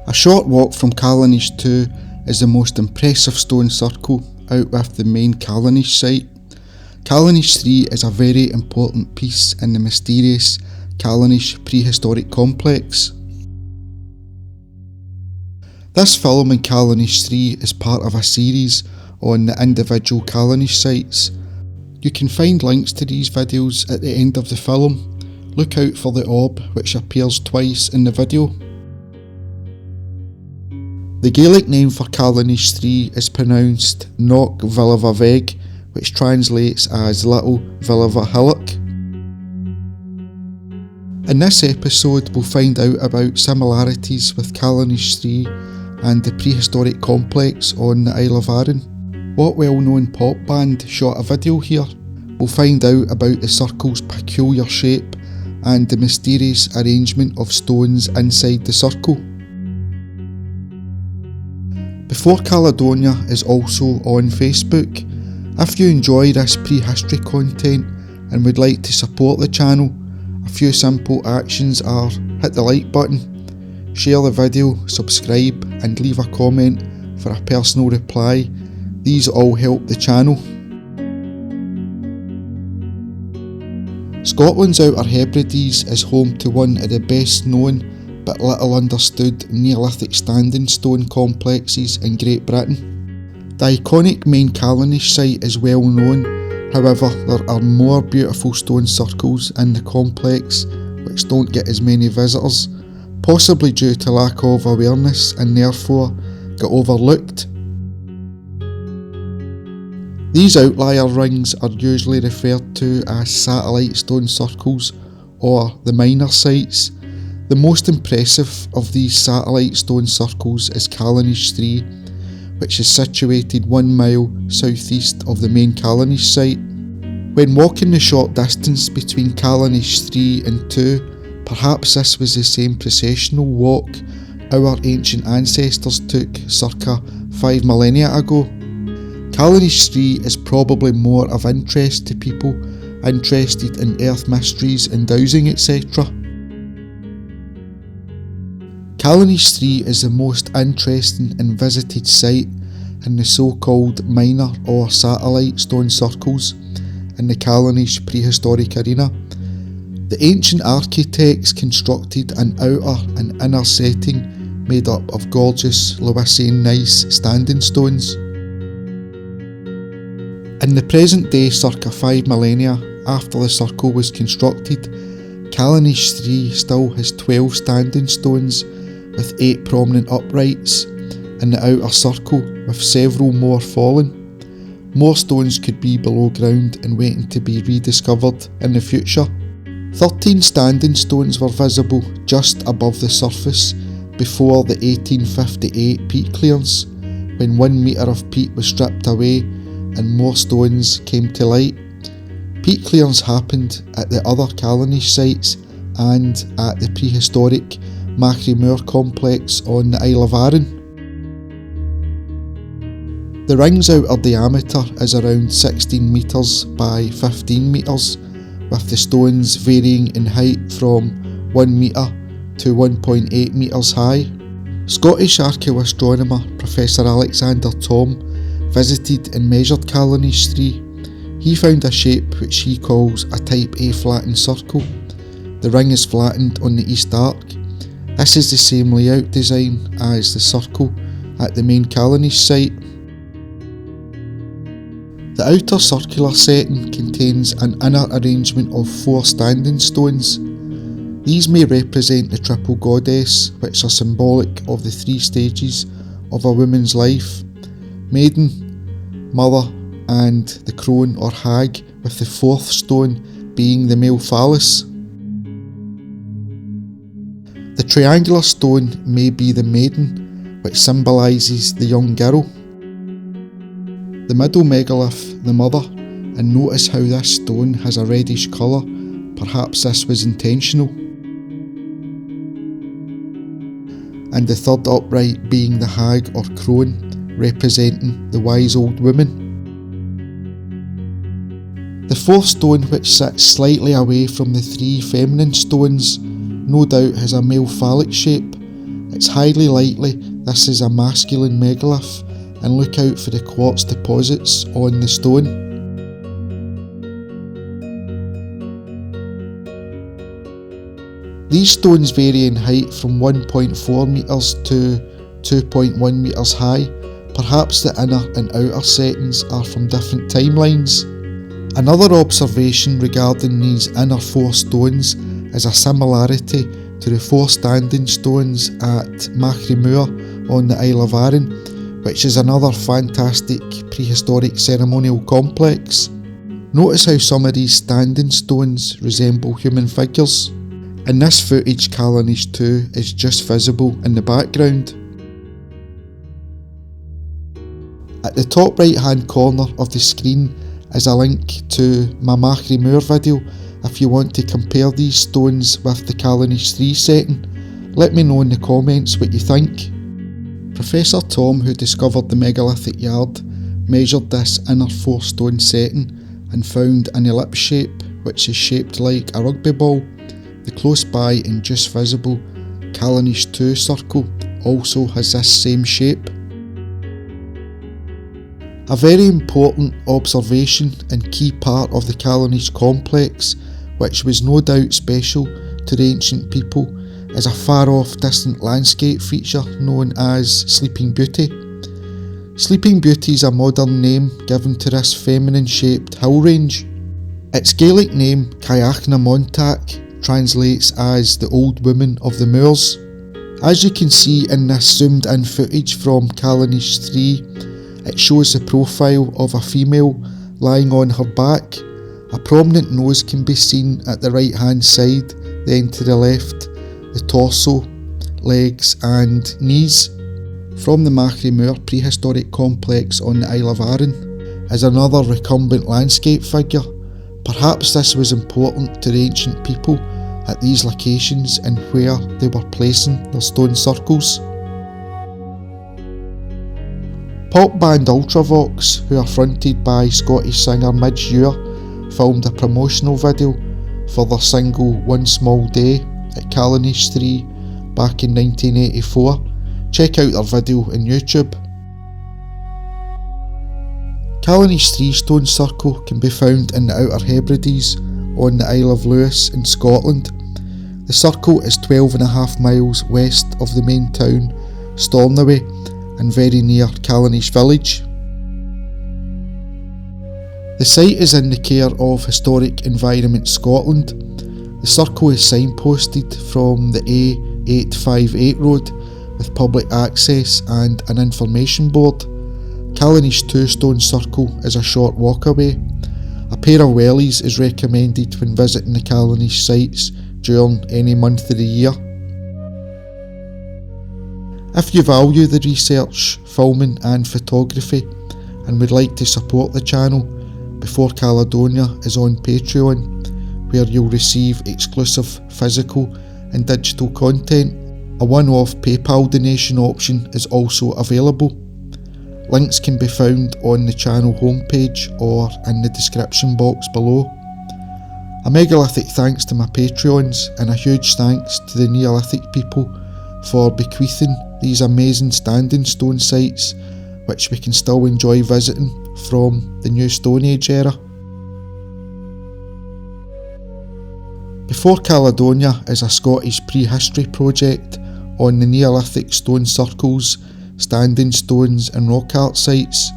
A short walk from Callanish II is the most impressive stone circle out with the main Callanish site. Callanish III is a very important piece in the mysterious Callanish prehistoric complex. This film in Callanish III is part of a series on the individual Callanish sites. You can find links to these videos at the end of the film. Look out for the orb, which appears twice in the video. The Gaelic name for Callanish III is pronounced Knock Villiva Veg, which translates as Little Villiva Hillock. In this episode we'll find out about similarities with Callanish III and the prehistoric complex on the Isle of Arran. What well-known pop band shot a video here? We'll find out about the circle's peculiar shape and the mysterious arrangement of stones inside the circle. Before Caledonia is also on Facebook. If you enjoy this prehistory content and would like to support the channel, a few simple actions are hit the like button, share the video, subscribe and leave a comment for a personal reply. These all help the channel. Scotland's Outer Hebrides is home to one of the best known but little understood Neolithic standing stone complexes in Great Britain. The iconic main Callanish site is well known, however there are more beautiful stone circles in the complex which don't get as many visitors, possibly due to lack of awareness and therefore get overlooked. These outlier rings are usually referred to as satellite stone circles or the minor sites. The most impressive of these satellite stone circles is Callanish III, which is situated 1 mile southeast of the main Callanish site. When walking the short distance between Callanish III and II, perhaps this was the same processional walk our ancient ancestors took circa 5 millennia ago. Callanish III is probably more of interest to people interested in earth mysteries and dowsing etc. Callanish III is the most interesting and visited site in the so-called minor or satellite stone circles in the Callanish prehistoric arena. The ancient architects constructed an outer and inner setting made up of gorgeous Lewisian gneiss standing stones. In the present day, circa 5 millennia after the circle was constructed, Callanish III still has 12 standing stones with 8 prominent uprights in the outer circle, with several more fallen. More stones could be below ground and waiting to be rediscovered in the future. 13 standing stones were visible just above the surface before the 1858 peat clearance, when 1 metre of peat was stripped away and more stones came to light. Peat clearance happened at the other Callanish sites and at the prehistoric Moor complex on the Isle of Arran. The ring's outer diameter is around 16 metres by 15 metres, with the stones varying in height from 1 metre to 1.8 metres high. Scottish archaeoastronomer Professor Alexander Thom visited and measured Callanish III. He found a shape which he calls a type A flattened circle. The ring is flattened on the east arc. This is the same layout design as the circle at the main Callanish site. The outer circular setting contains an inner arrangement of 4 standing stones. These may represent the triple goddess, which are symbolic of the 3 stages of a woman's life: maiden, mother and the crone or hag, with the 4th stone being the male phallus. The triangular stone may be the maiden, which symbolises the young girl. The middle megalith, the mother, and notice how this stone has a reddish colour, perhaps this was intentional. And the 3rd upright being the hag or crone, representing the wise old woman. The 4th stone, which sits slightly away from the 3 feminine stones, no doubt has a male phallic shape, It's highly likely this is a masculine megalith, and look out for the quartz deposits on the stone. These stones vary in height from 1.4 metres to 2.1 metres high. Perhaps the inner and outer settings are from different timelines. Another observation regarding these inner four stones is a similarity to the four standing stones at Moor on the Isle of Arran, which is another fantastic prehistoric ceremonial complex. Notice how some of these standing stones resemble human figures. In this footage, Callanish II is just visible in the background. At the top right hand corner of the screen is a link to my Moor video if you want to compare these stones with the Callanish III setting. Let me know in the comments what you think. Professor Tom, who discovered the megalithic yard, measured this inner four stone setting and found an ellipse shape which is shaped like a rugby ball. The close by and just visible Callanish II circle also has this same shape. A very important observation and key part of the Callanish complex, which was no doubt special to the ancient people, is a far off distant landscape feature known as Sleeping Beauty. Sleeping Beauty is a modern name given to this feminine shaped hill range. Its Gaelic name, Caachna Montac, translates as the old woman of the moors. As you can see in this zoomed in footage from Callanish III, it shows the profile of a female lying on her back. A prominent nose can be seen at the right hand side, then to the left, the torso, legs and knees. From the Moor prehistoric complex on the Isle of Arran is another recumbent landscape figure. Perhaps this was important to the ancient people at these locations and where they were placing their stone circles. Pop band Ultravox, who are fronted by Scottish singer Midge Ure, filmed a promotional video for their single One Small Day at Callanish III back in 1984. Check out their video on YouTube. Callanish III stone circle can be found in the Outer Hebrides on the Isle of Lewis in Scotland. The circle is 12.5 miles west of the main town, Stornoway, and very near Callanish village. The site is in the care of Historic Environment Scotland. The circle is signposted from the A858 road with public access and an information board. Callanish II stone circle is a short walk away. A pair of wellies is recommended when visiting the Callanish sites during any month of the year. If you value the research, filming and photography and would like to support the channel, Before Caledonia is on Patreon, where you'll receive exclusive physical and digital content. A one-off PayPal donation option is also available. Links can be found on the channel homepage or in the description box below. A megalithic thanks to my Patreons and a huge thanks to the Neolithic people for bequeathing these amazing standing stone sites which we can still enjoy visiting from the New Stone Age era. Before Caledonia is a Scottish prehistory project on the Neolithic stone circles, standing stones and rock art sites.